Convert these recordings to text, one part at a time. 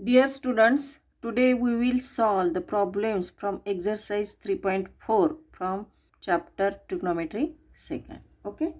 Dear students, today we will solve the problems from exercise 3.4 from chapter trigonometry second. Okay,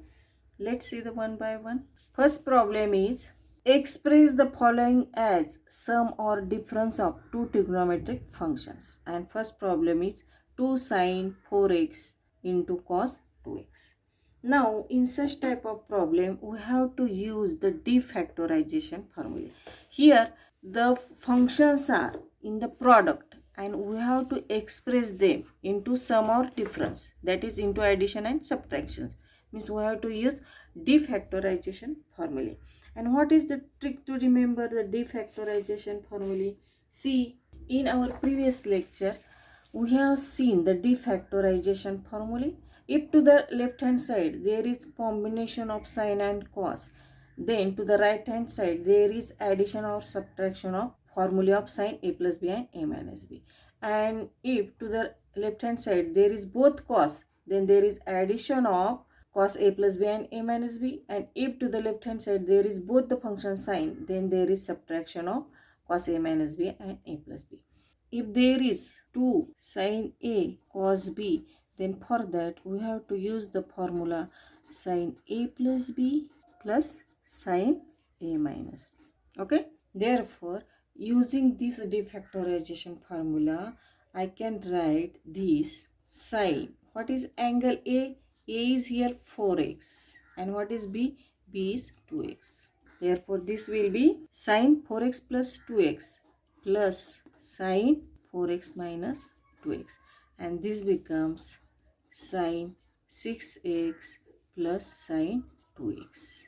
let's see the one by one. First problem is express the following as sum or difference of two trigonometric functions. And first problem is 2 sine 4x into cos 2x. Now, in such type of problem, we have to use the defactorization formula. Here, the functions are in the product and we have to express them into sum or difference, that is into addition and subtractions. Means we have to use defactorization formula. And what is the trick to remember the defactorization formula? See, in our previous lecture, we have seen the defactorization formula. If to the left hand side there is combination of sine and cos, then to the right hand side there is addition or subtraction of formula of sine a plus b and a minus b. And if to the left hand side there is both cos, then there is addition of cos a plus b and a minus b. And if to the left hand side there is both the function sine, then there is subtraction of cos a minus b and a plus b. If there is 2 sine a cos b, then for that we have to use the formula sine a plus b plus sine a minus b. Okay, therefore using this defactorization formula I can write this sine. What is angle a? A is here 4x, and what is b? B is 2x. Therefore this will be sine 4x plus 2x plus sine 4x minus 2x, and this becomes sine 6x plus sine 2x.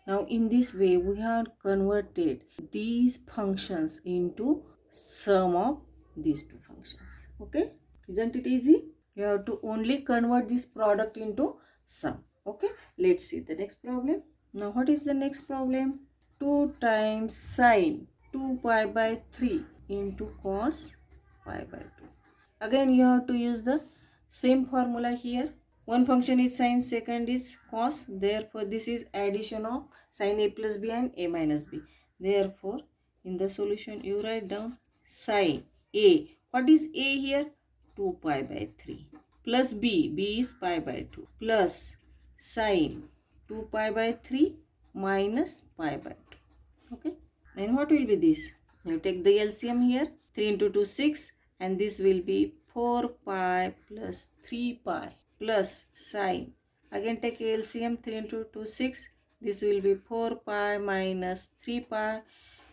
Now in this way we have converted these functions into sum of these two functions. Okay, isn't it easy? You have to only convert this product into sum. Okay, let's see the next problem. Now what is the next problem? 2 times sine 2 pi by 3 into cos pi by 2. Again you have to use the same formula here. One function is sine, second is cos. Therefore this is addition of sine a plus b and a minus b. Therefore in the solution you write down sine a. What is a here? 2 pi by 3 plus b. B is pi by 2 plus sine 2 pi by 3 minus pi by 2. Okay, then what will be this? You take the LCM here. 3 into 2 6, and this will be 4 pi plus 3 pi plus sine. Again take LCM. 3 into 2 6, this will be 4 pi minus 3 pi,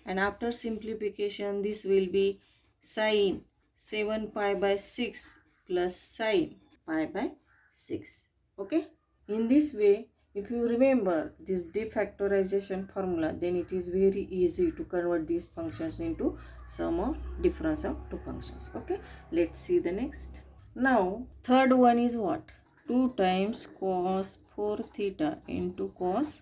and after simplification this will be sine 7 pi by 6 plus sine pi by 6. Okay, in this way if you remember this defactorization formula, then it is very easy to convert these functions into sum or difference of two functions. Okay, let's see the next. Now third one is what? 2 times cos 4 theta into cos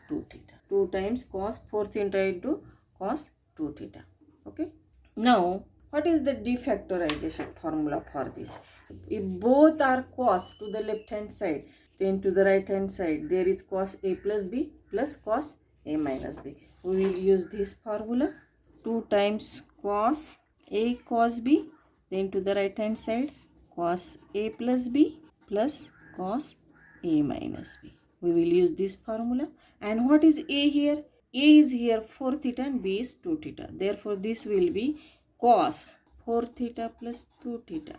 2 theta. 2 times cos 4 theta into cos 2 theta. Okay, now what is the defactorization formula for this? If both are cos to the left hand side, then to the right hand side there is cos a plus b plus cos a minus b. We will use this formula. 2 times cos a cos b, then to the right hand side cos a plus b plus cos a minus b. We will use this formula. And what is a here? A is here 4 theta and b is 2 theta. Therefore this will be cos 4 theta plus 2 theta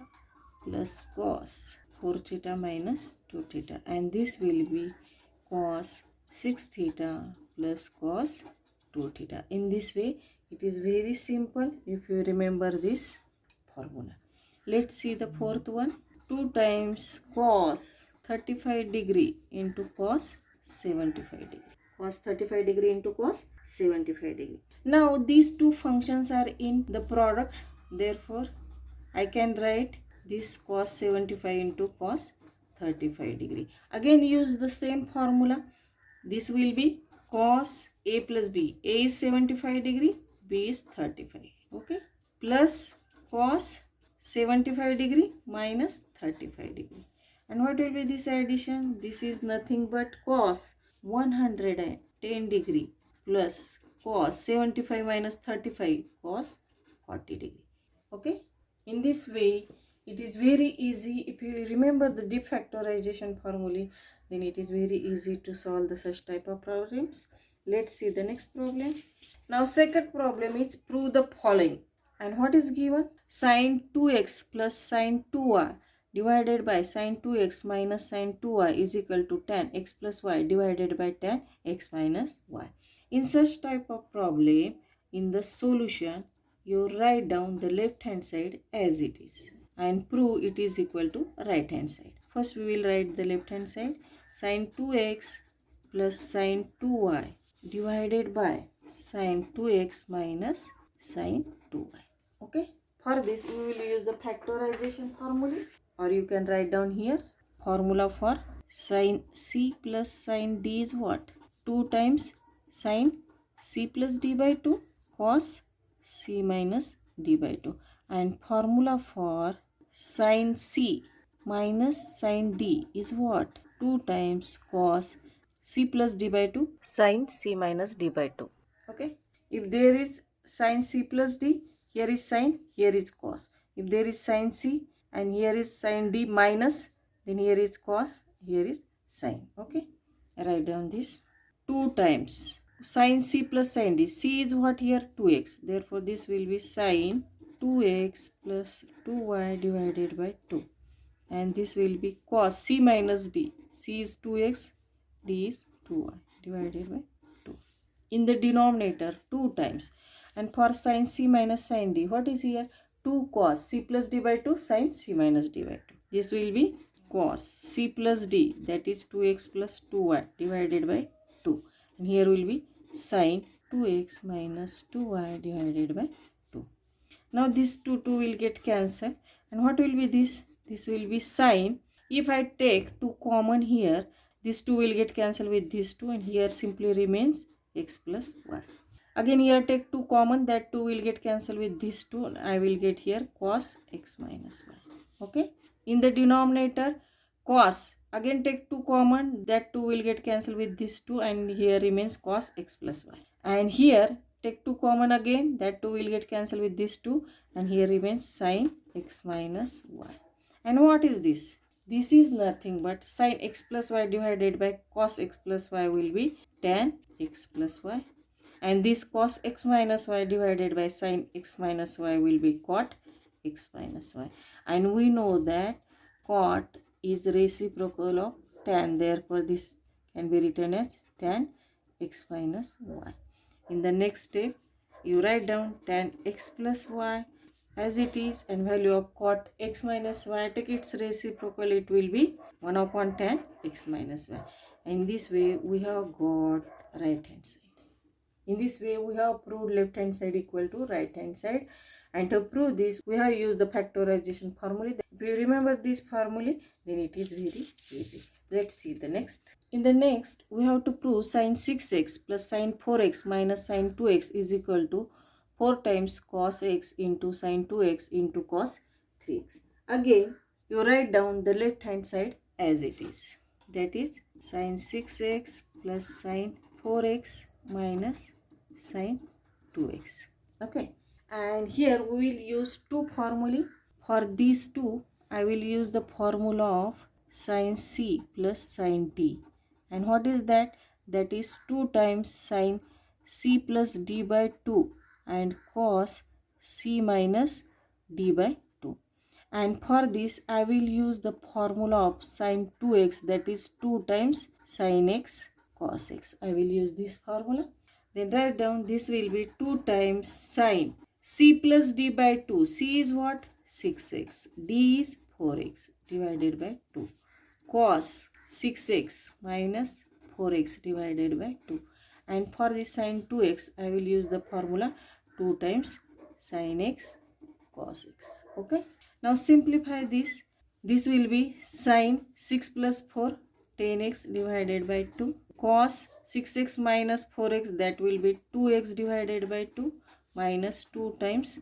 plus cos 4 theta minus 2 theta, and this will be cos 6 theta plus cos 2 theta. In this way it is very simple if you remember this formula. Let's see the fourth one. 2 times cos 35 degree into cos 75 degree. Cos 35 degree into cos 75 degree. Now these two functions are in the product. Therefore I can write this cos 75 into cos 35 degree. Again use the same formula. This will be cos a plus b. A is 75 degree, b is 35. Okay, plus cos 75 degree minus 35 degree. And what will be this addition? This is nothing but cos 110 degree plus cos 75 minus 35 cos 40 degree. Okay, in this way it is very easy. If you remember the deep factorization formula, then it is very easy to solve the such type of problems. Let's see the next problem. Now second problem is prove the following. And what is given? Sin 2x plus sin 2y divided by sin 2x minus sin 2y is equal to tan x plus y divided by tan x minus y. In such type of problem, in the solution, you write down the left hand side as it is and prove it is equal to right hand side. First we will write the left hand side. Sin 2x plus sin 2y divided by sin 2x minus sin 2y. Okay, for this we will use the factorization formula, or you can write down here formula for sin c plus sin d is what? 2 times sin c plus d by 2 cos c minus d by 2, and formula for sin c minus sin d is what? 2 times cos c plus d by 2 sin c minus d by 2. Okay, if there is sin c plus d, here is sin, here is cos. If there is sin c and here is sin d minus, then here is cos, here is sin. Okay, write down this. 2 times sin c plus sin d. C is what here? 2x. Therefore, this will be sin 2x plus 2y divided by 2. And this will be cos c minus d. C is 2x, d is 2y divided by 2. In the denominator, 2 times. And for sin c minus sin d, what is here? 2 cos c plus d by 2 sin c minus d by 2. This will be cos c plus d, that is 2x plus 2y divided by 2. And here will be sin 2x minus 2y divided by 2. Now this 2 will get cancelled. And what will be this? This will be sin. If I take 2 common here, this 2 will get cancelled with this 2, and here simply remains x plus y. Again here take 2 common, that 2 will get cancelled with this 2, and I will get here cos x minus y. Okay. In the denominator, cos, again take 2 common, that 2 will get cancelled with this 2, and here remains cos x plus y. And here take 2 common again, that 2 will get cancelled with this 2, and here remains sin x minus y. And what is this? This is nothing but sin x plus y divided by cos x plus y will be tan x plus y. And this cos x minus y divided by sin x minus y will be cot x minus y. And we know that cot is reciprocal of tan. Therefore, this can be written as tan x minus y. In the next step, you write down tan x plus y as it is, and value of cot x minus y, take its reciprocal, it will be 1 upon tan x minus y. And this way we have got right hand side. In this way we have proved left hand side equal to right hand side. And to prove this, we have used the factorization formula. If you remember this formula, then it is very easy. Let's see the next. In the next, we have to prove sin 6x plus sin 4x minus sin 2x is equal to 4 times cos x into sin 2x into cos 3x. Again, you write down the left hand side as it is. That is sin 6x plus sin 4x minus sin 2x. Okay. And here we will use two formulae. For these two, I will use the formula of sin c plus sin d. And what is that? That is 2 times sin c plus d by 2 and cos c minus d by 2. And for this, I will use the formula of sin 2x, that is 2 times sin x cos x. I will use this formula. Then write down, this will be 2 times sin c plus d by 2. C is what? 6x. D is 4x divided by 2. Cos 6x minus 4x divided by 2. And for this sin 2x, I will use the formula 2 times sin x cos x. Okay. Now simplify this. This will be sin 6 plus 4, 10x divided by 2. Cos 6x minus 4x, that will be 2x divided by 2 minus 2 times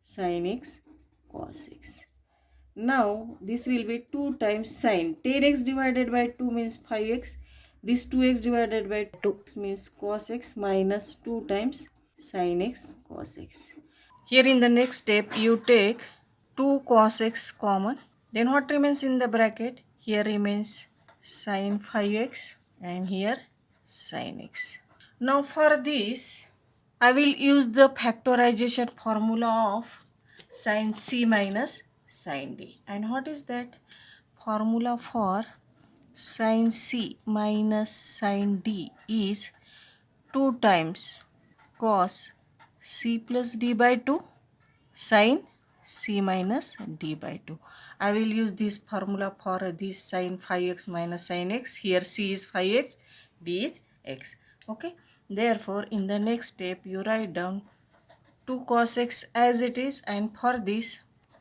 sin x cos x. Now this will be 2 times sin 10x divided by 2 means 5x. This 2x divided by 2 means cos x minus 2 times sin x cos x. Here in the next step, you take 2 cos x common. Then what remains in the bracket? Here remains sin 5x and here sin x. Now for this, I will use the factorization formula of sin c minus sin d. And what is that? Formula for sin c minus sin d is 2 times cos c plus d by 2 sin c minus d by 2. I will use this formula for this sin 5x minus sin x. Here c is 5x, d is x. Okay. Therefore, in the next step, you write down 2 cos x as it is, and for this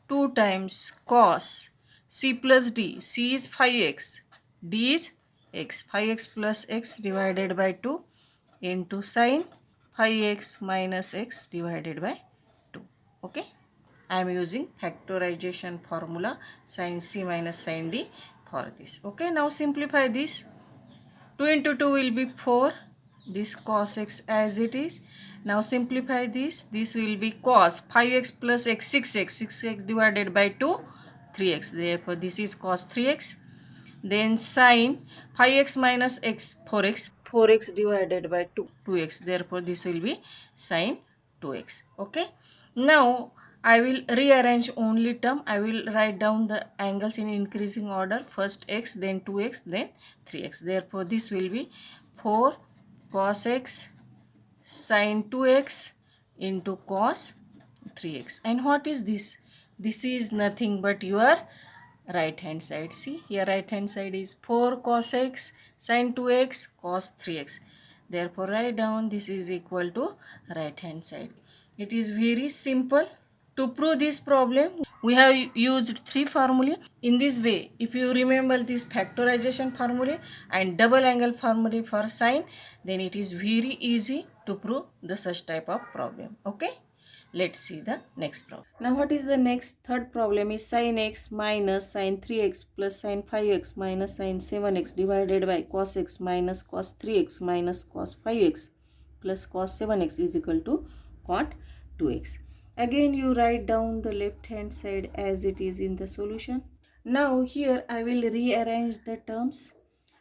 2 times cos c plus d. C is 5x, d is x. 5x plus x divided by 2 into sin 5x minus x divided by 2. Okay. I am using factorization formula sin c minus sin d for this. Okay. Now simplify this. 2 into 2 will be 4. This cos x as it is. Now simplify this. This will be cos 5x plus x 6x. 6x divided by 2 3x. Therefore this is cos 3x. Then sin 5x minus x 4x. 4x divided by 2x. Therefore this will be sin 2x. Okay. Now I will rearrange only term. I will write down the angles in increasing order. First x, then 2x, then 3x. Therefore this will be 4 cos x sin 2x into cos 3x. And what is this? This is nothing but your right hand side. See, here right hand side is 4 cos x sin 2x cos 3x. Therefore write down this is equal to right hand side. It is very simple. To prove this problem, we have used 3 formulae. In this way, if you remember this factorization formula and double angle formula for sine, then it is very easy to prove the such type of problem. Okay. Let's see the next problem. Now what is the next third problem is sin x minus sin 3x plus sin 5x minus sin 7x divided by cos x minus cos 3x minus cos 5x plus cos 7x is equal to cot 2x. Again you write down the left hand side as it is in the solution. Now here I will rearrange the terms.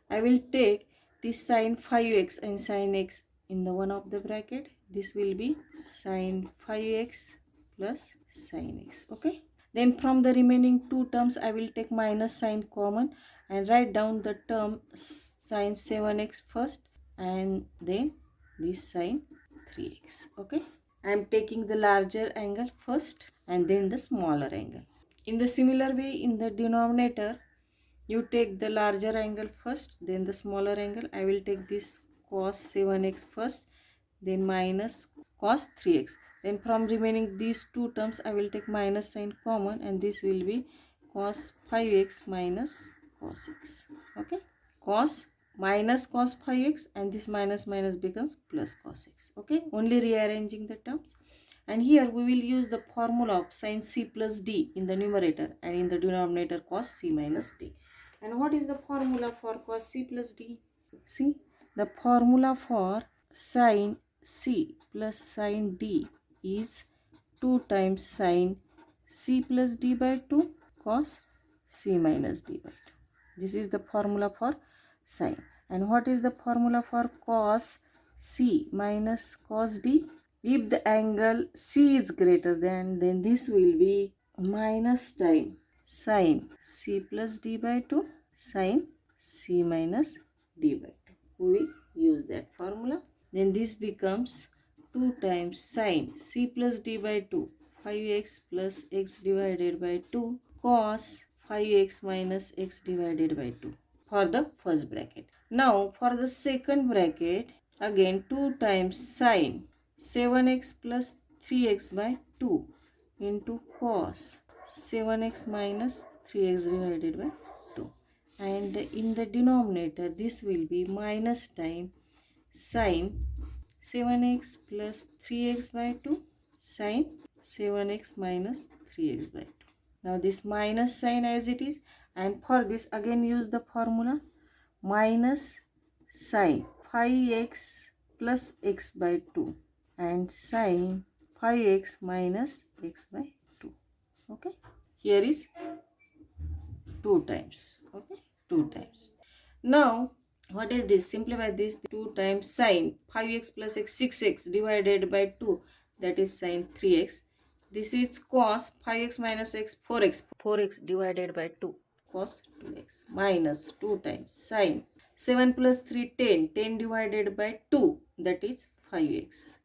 I will take this sin 5x and sin x in the one of the bracket. This will be sin 5x plus sin x. Okay. Then from the remaining two terms I will take minus sign common and write down the term sin 7x first and then this sin 3x. Okay. I am taking the larger angle first and then the smaller angle. In the similar way, in the denominator, you take the larger angle first, then the smaller angle. I will take this cos 7x first, then minus cos 3x. Then from remaining these two terms, I will take minus sign common and this will be cos 5x minus cos x. Okay. Cos minus cos 5x and this minus minus becomes plus cos x. Okay. Only rearranging the terms. And here we will use the formula of sin c plus d in the numerator and in the denominator cos c minus d. And what is the formula for cos c plus d? See, the formula for sin c plus sin d is 2 times sin c plus d by 2 cos c minus d by 2. This is the formula for sin. And what is the formula for cos c minus cos d? If the angle c is greater than, then this will be minus time sin c plus d by 2 sin c minus d by 2. We will use that formula. Then this becomes 2 times sin c plus d by 2 5x plus x divided by 2 cos 5x minus x divided by 2 for the first bracket. Now for the second bracket, again 2 times sin 7x plus 3x by 2 into cos 7x minus 3x divided by 2. And in the denominator, this will be minus time sin 7x plus 3x by 2 sin 7x minus 3x by 2. Now this minus sign as it is, and for this again use the formula minus sin 5x plus x by 2 and sin 5x minus x by 2. Okay, here is 2 times. Okay, 2 times. Now what is this? Simplify this. 2 times sine 5x plus x, 6x divided by 2, that is sine 3x. This is cos 5x minus x, 4x divided by 2, cos 2x, minus 2 times sine 7 plus 3, 10 divided by 2, that is 5x,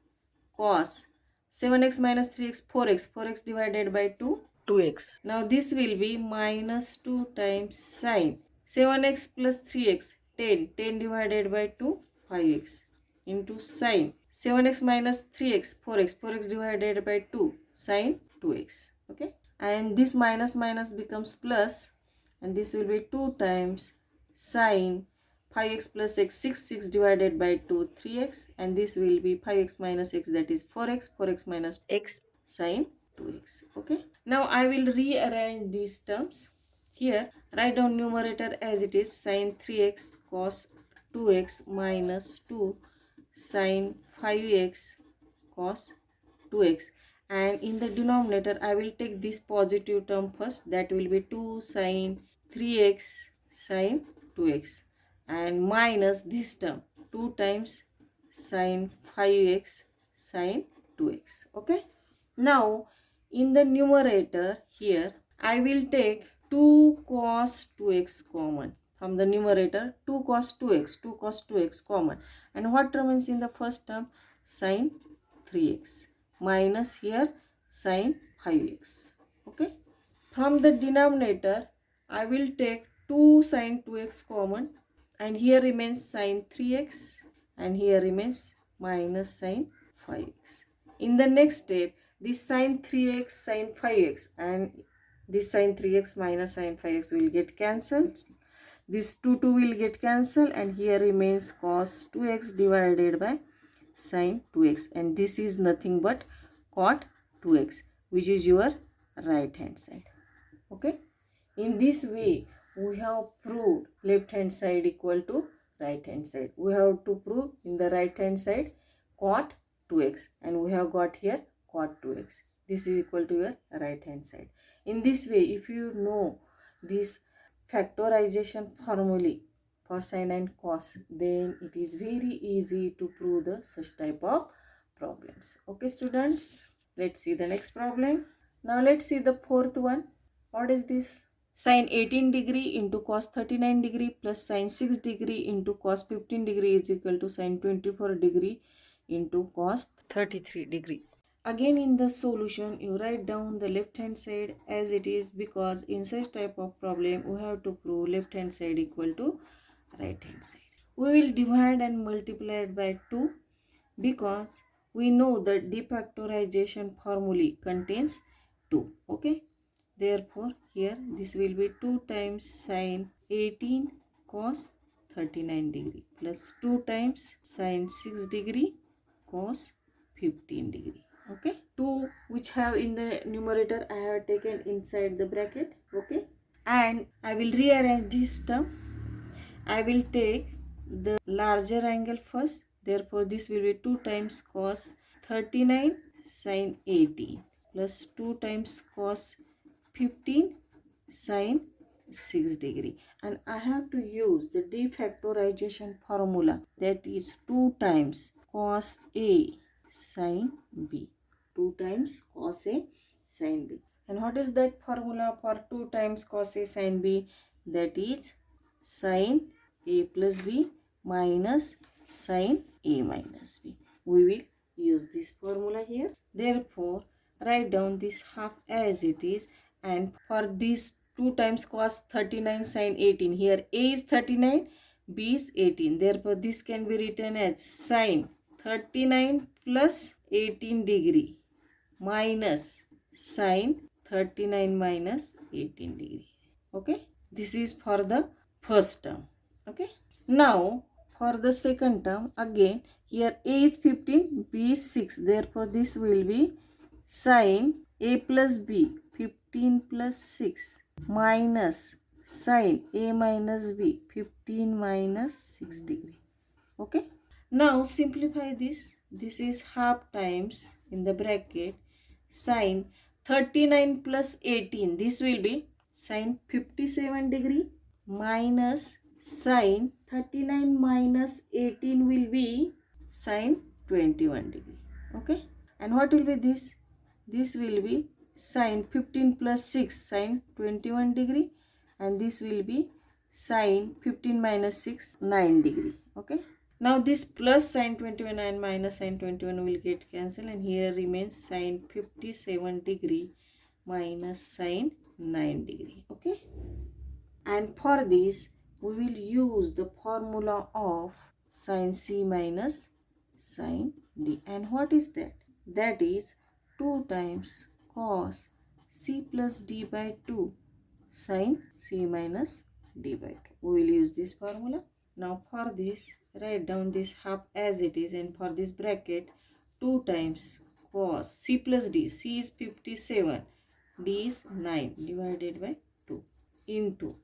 cos 7x minus 3x, 4x divided by 2, 2x. Now this will be minus 2 times sine 7x plus 3x, 10 divided by 2, 5x, into sine 7x minus 3x, 4x divided by 2, sine 2x. Okay, and this minus minus becomes plus, and this will be 2 times sine 5x plus x, 6 divided by 2, 3x, and this will be 5x minus x, that is 4x minus x, sine 2x. Okay, now I will rearrange these terms. Here write down numerator as it is, sine 3x cos 2x minus 2 sine 5x cos 2x, and in the denominator I will take this positive term first, that will be 2 sine 3x sine 2x, and minus this term 2 times sine 5x sine 2x. Okay, now in the numerator here I will take 2 cos 2x common from the numerator, 2 cos 2x common, and what remains in the first term? Sine 3x minus here sine 5x. Okay, from the denominator I will take 2 sine 2x common, and here remains sine 3x, and here remains minus sine 5x. In the next step, this sine 3x sine 5x and this sine 3x minus sine 5x will get cancelled. This 2 will get cancelled, and here remains cos 2x divided by sine 2x, and this is nothing but cot 2x, which is your right hand side. Okay, in this way we have proved left hand side equal to right hand side. We have to prove in the right hand side cot 2x, and we have got here cot 2x. This is equal to your right hand side. In this way, if you know this factorization formulae for sine and cos, then it is very easy to prove the such type of problems. Okay students, let's see the next problem. Now let's see the fourth one. What is this? Sine 18 degree into cos 39 degree plus sine 6 degree into cos 15 degree is equal to sine 24 degree into cos 33 degree. Again in the solution you write down the left hand side as it is, because in such type of problem we have to prove left hand side equal to right hand side. We will divide and multiply it by 2, because we know the defactorization formulae contains 2. Okay, therefore here this will be 2 times sine 18 cos 39 degree plus 2 times sine 6 degree cos 15 degree. Okay, 2 which have in the numerator I have taken inside the bracket. Okay, and I will rearrange this term. I will take the larger angle first, therefore this will be 2 times cos 39 sine 18 plus 2 times cos 15 sine 6 degree, and I have to use the defactorization formula, that is 2 times cos A sine B, 2 times cos A sine B. And what is that formula for 2 times cos A sine B? That is sine A plus B minus sine A minus B. We will use this formula here. Therefore, write down this half as it is, and for this 2 times cos 39 sine 18, here A is 39, B is 18. Therefore, this can be written as sine 39 plus 18 degree minus sine 39 minus 18 degree. Okay, this is for the first term. Okay, now for the second term, again here A is 15, B is 6. Therefore, this will be sine A plus B 15 plus 6 minus sine A minus B 15 minus 6 degree. Okay, now simplify this. this is half times in the bracket sine 39 plus 18. This will be sine 57 degree minus sine 39 minus 18 will be sine 21 degree. Okay. And what will be this? This will be sine 15 plus 6 sine 21 degree, and this will be sine 15 minus 6 9 degree. Okay. Now this plus sine 21 and minus sine 21 will get cancelled, and here remains sine 57 degree minus sine 9 degree. Okay. And for this we will use the formula of sine c minus sine d. And what is that? That is 2 times cos c plus d by 2 sine c minus d by 2. We will use this formula. Now for this, write down this half as it is, and for this bracket 2 times cos c plus d, c is 57, d is 9 divided by 2 into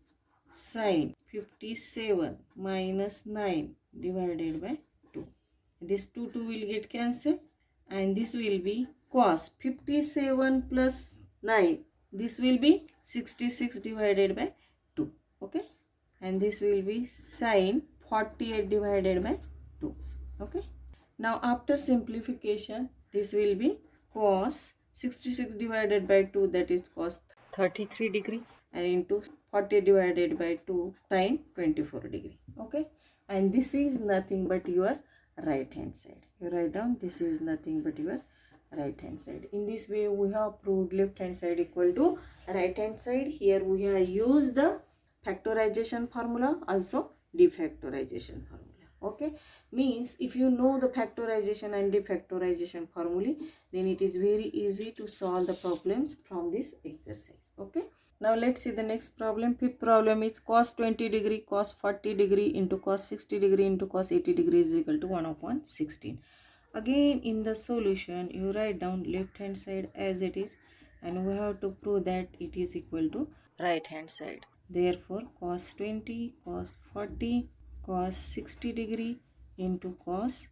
sine 57 minus 9 divided by 2. This 2 will get cancelled, and this will be cos 57 plus 9. This will be 66 divided by 2. Okay. And this will be sine 48 divided by 2. Okay. Now after simplification, this will be cos 66 divided by 2, that is cos 33 degree, and into 40 divided by 2 sine 24 degree. Okay. And this is nothing but your right hand side. You write down this is nothing but your right hand side. In this way we have proved left hand side equal to right hand side. Here we have used the factorization formula, also defactorization formula. Okay. Means if you know the factorization and defactorization formula, then it is very easy to solve the problems from this exercise. Okay. Now let's see the next problem. Fifth problem is cos 20 degree cos 40 degree into cos 60 degree into cos 80 degree is equal to 1 upon 16. Again in the solution you write down left hand side as it is, and we have to prove that it is equal to right hand side. Therefore cos 20 cos 40 cos 60 degree into cos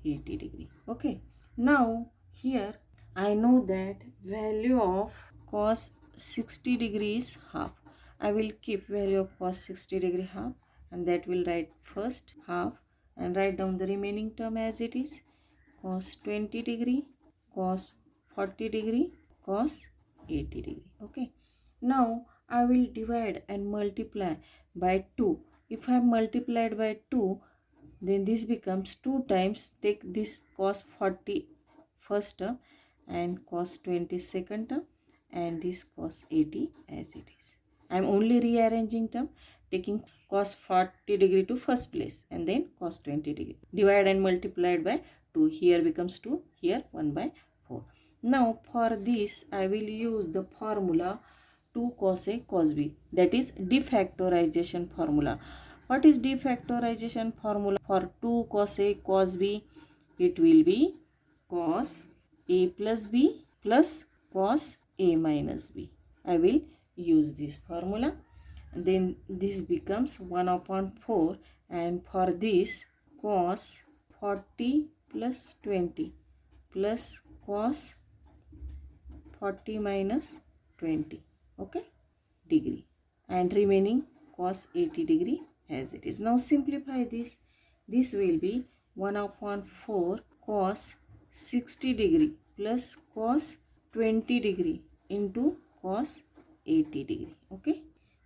80 degree. Okay. Now here I know that value of cos 60 degree is half. I will keep value of cos 60 degree half, and that will write first half and write down the remaining term as it is. Cos 20 degree cos 40 degree cos 80 degree. Okay. Now I will divide and multiply by 2. If I multiplied by 2, then this becomes 2 times, take this cos 40 first term and cos 20 second term, and this cos 80 as it is. I am only rearranging term, taking cos 40 degree to first place and then cos 20 degree. Divide and multiplied by 2. Here becomes 2, here 1 by 4. Now for this I will use the formula 2 cos A cos B, that is defactorization formula. What is defactorization formula for 2 cos A cos B? It will be cos A plus B plus cos A minus B. I will use this formula. And then this becomes 1 upon 4, and for this cos 40 plus 20 plus cos 40 minus 20, okay, degree, and remaining cos 80 degree as it is. Now simplify this. This will be 1 upon 4 cos 60 degree plus cos 20 degree into cos 80 degree. Okay.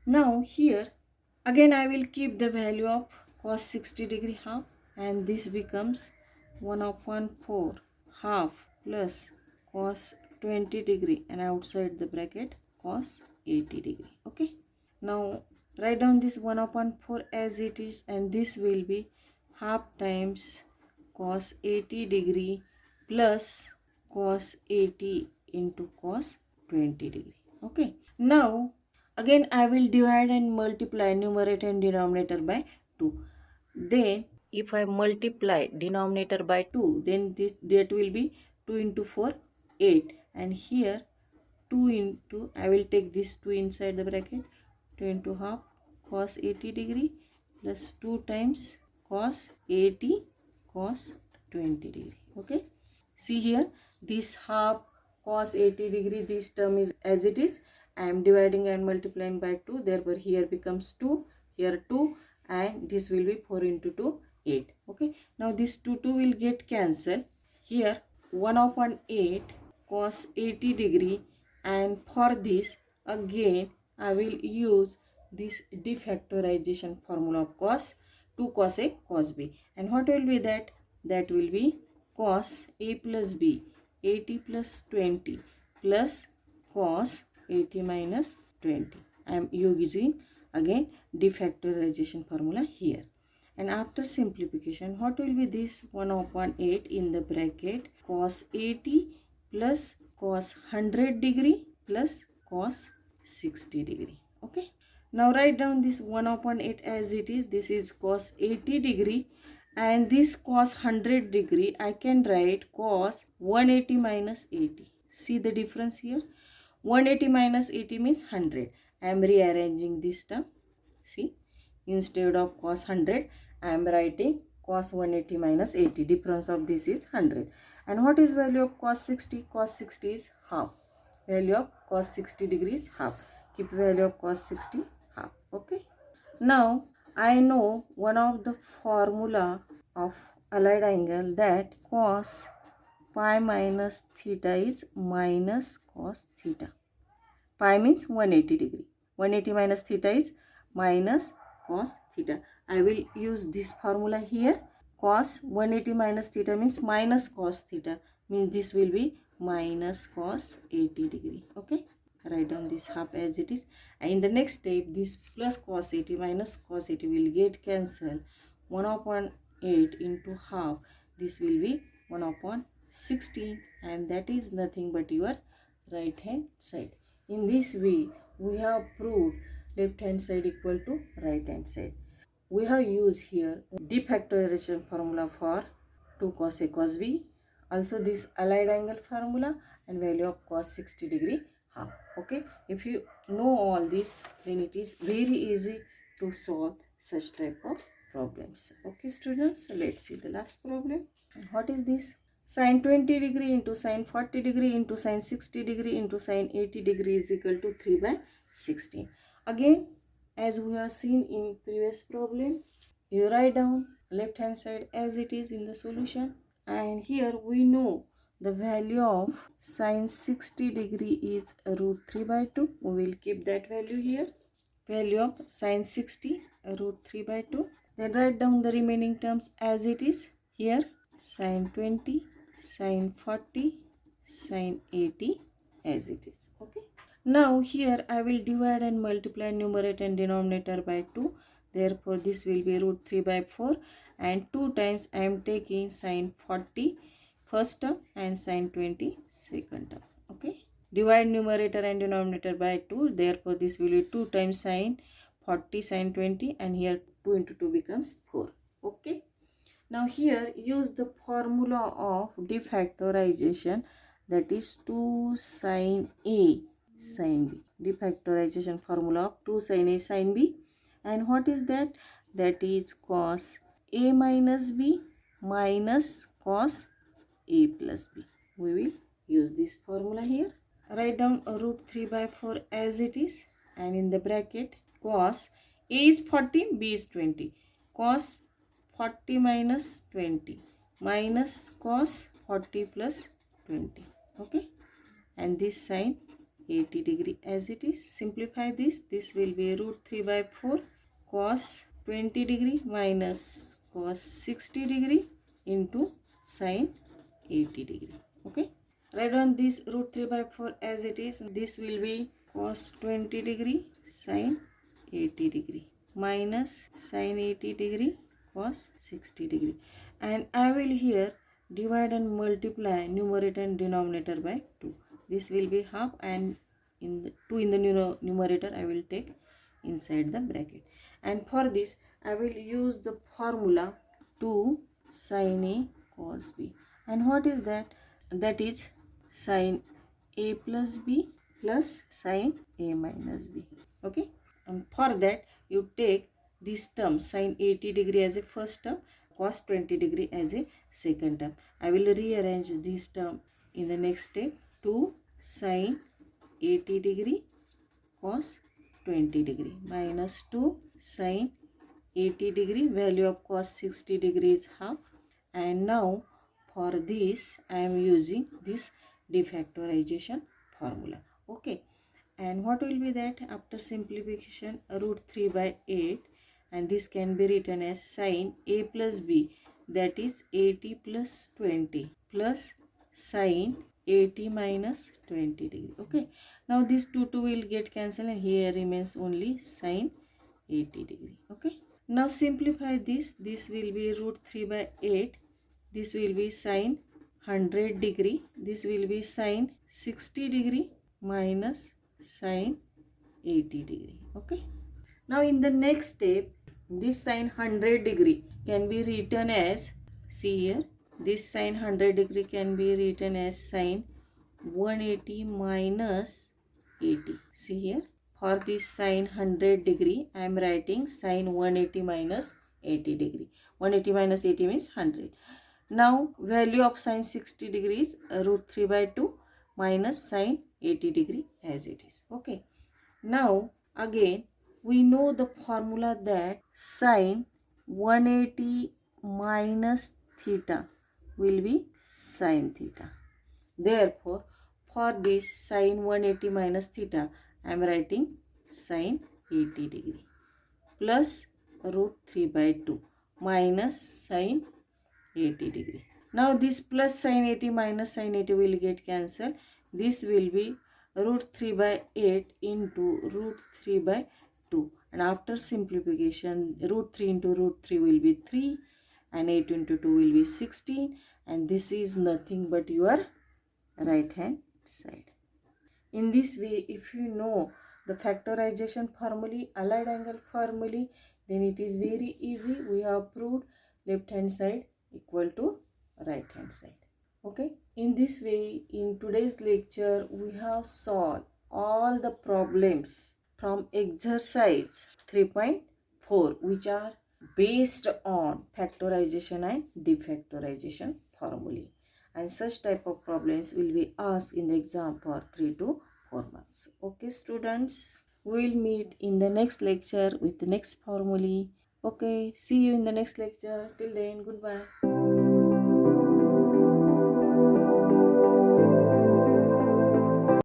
Now here again I will keep the value of cos 60 degree half, and this becomes 1 upon 4 half plus cos 20 degree, and outside the bracket cos 80 degree. Okay. Now write down this 1 upon 4 as it is, and this will be half times cos 80 degree plus cos 80 into cos 20 degree. Okay. Now again I will divide and multiply numerator and denominator by 2. Then if I multiply denominator by 2, then that will be 2 into 4 8, and here 2 into, I will take this 2 inside the bracket, 2 into half cos 80 degree plus 2 times cos 80 cos 20 degree. Okay, see here, this half cos 80 degree, this term is as it is. I am dividing and multiplying by 2, therefore here becomes 2, here 2, and this will be 4 into 2, 8. Okay, now this 2 will get cancelled. Here 1 upon 8 cos 80 degree, and for this again I will use this defactorization formula of cos, 2 cos A cos B, and what will be that? That will be cos A plus B 80 plus 20 plus cos 80 minus 20. I am using again defactorization formula here. And after simplification, what will be this? 1 upon 8 in the bracket cos 80 plus cos 100 degree plus cos 60 degree. Okay, now write down this 1 upon 8 as it is. This is cos 80 degree, and this cos 100 degree I can write cos 180 minus 80. See the difference here? 180 minus 80 means 100. I am rearranging this term. See, instead of cos 100 I am writing cos 180 minus 80. Difference of this is 100. And what is value of cos 60? Cos 60 is half. Value of cos 60 degrees half. Keep value of cos 60 half. Okay, now I know one of the formula of allied angle, that cos pi minus theta is minus cos theta. Pi means 180 degree. 180 minus theta is minus cos theta. I will use this formula here. Cos 180 minus theta means minus cos theta. Means this will be minus cos 80 degree. Okay, write down this half as it is. And in the next step, this plus cos 80 minus cos 80 will get cancelled. 1 upon 8 into half. This will be 1 upon 16, and that is nothing but your right hand side. In this way, we have proved left hand side equal to right hand side. We have used here defactorization formula for 2 cos A cos B, also this allied angle formula, and value of cos 60 degree half. Okay, if you know all this, then it is very easy to solve such type of problems. Okay students, let's see the last problem. And what is this? Sin 20 degree into sin 40 degree into sin 60 degree into sin 80 degree is equal to 3 by 16. Again, as we have seen in previous problem, you write down left hand side as it is in the solution, and here we know the value of sin 60 degree is root 3 by 2. We will keep that value here. Value of sin 60 root 3 by 2. Then write down the remaining terms as it is here. Sin 20, sin 40, sin 80 as it is. Okay, now here I will divide and multiply numerator and denominator by 2. Therefore this will be root 3 by 4, and 2 times I am taking sin 40 first term and sin 20 second term. Okay, divide numerator and denominator by 2. Therefore this will be 2 times sin 40 sin 20, and here 2 into 2 becomes 4. Okay, now here use the formula of defactorization, that is 2 sin A sin B. Defactorization formula of 2 sin A sin B. And what is that? That is cos A minus B minus cos A plus B. We will use this formula here. Write down root 3 by 4 as it is, and in the bracket cos A is 40, B is 20. Cos 40 minus 20 minus cos 40 plus 20. Okay, and this sin 80 degree as it is. Simplify this. This will be root 3 by 4 cos 20 degree minus cos 60 degree into sin 80 degree. Okay, write down this root 3 by 4 as it is. This will be cos 20 degree sin 80 degree minus sin 80 degree cos 60 degree, and I will here divide and multiply numerator and denominator by 2. This will be half, and in the 2 in the numerator I will take inside the bracket, and for this I will use the formula 2 sin A cos B. And what is that? That is sin A plus B plus sin A minus B. Okay, and for that you take this term sin 80 degree as a first term. cos 20 degree as a second term. I will rearrange this term in the next step. 2 sin 80 degree cos 20 degree minus 2 sin 80 degree, value of cos 60 degree is half. And now for this I am using this defactorization formula. Okay, and what will be that? After simplification, root 3 by 8, and this can be written as sin a plus b, that is 80 plus 20 plus sin 80 minus 20 degree. Okay, now this 2 will get cancelled and here remains only sin 80 degree. Okay, now simplify this. This will be root 3 by 8. This will be sin 100 degree. This will be sin 60 degree minus sin 80 degree. Okay. Now in the next step, this sin 100 degree can be written as, see here, this sin 100 degree can be written as sin 180 minus 80. See here, for this sin 100 degree, I am writing sin 180 minus 80 degree. 180 minus 80 means 100. Now value of sin 60 degree is root 3 by 2 minus sin 80 degree as it is. Okay. Now again we know the formula that sin 180 minus theta will be sin theta. Therefore, for this sin 180 minus theta, I am writing sin 80 degree plus root 3 by 2 minus sin 80 degree. Now this plus sin 80 minus sin 80 will get cancelled. This will be root 3 by 8 into root 3 by 2. And after simplification, root 3 into root 3 will be 3 and 8 into 2 will be 16. And this is nothing but your right hand side. In this way, if you know the factorization formulae, allied angle formulae, then it is very easy. We have proved left hand side equal to right hand side. Okay, in this way, in today's lecture we have solved all the problems from exercise 3.4 which are based on factorization and defactorization formulae, and such type of problems will be asked in the exam for 3 to 4 months. Okay students, we will meet in the next lecture with the next formulae. Okay, see you in the next lecture. Till then, goodbye.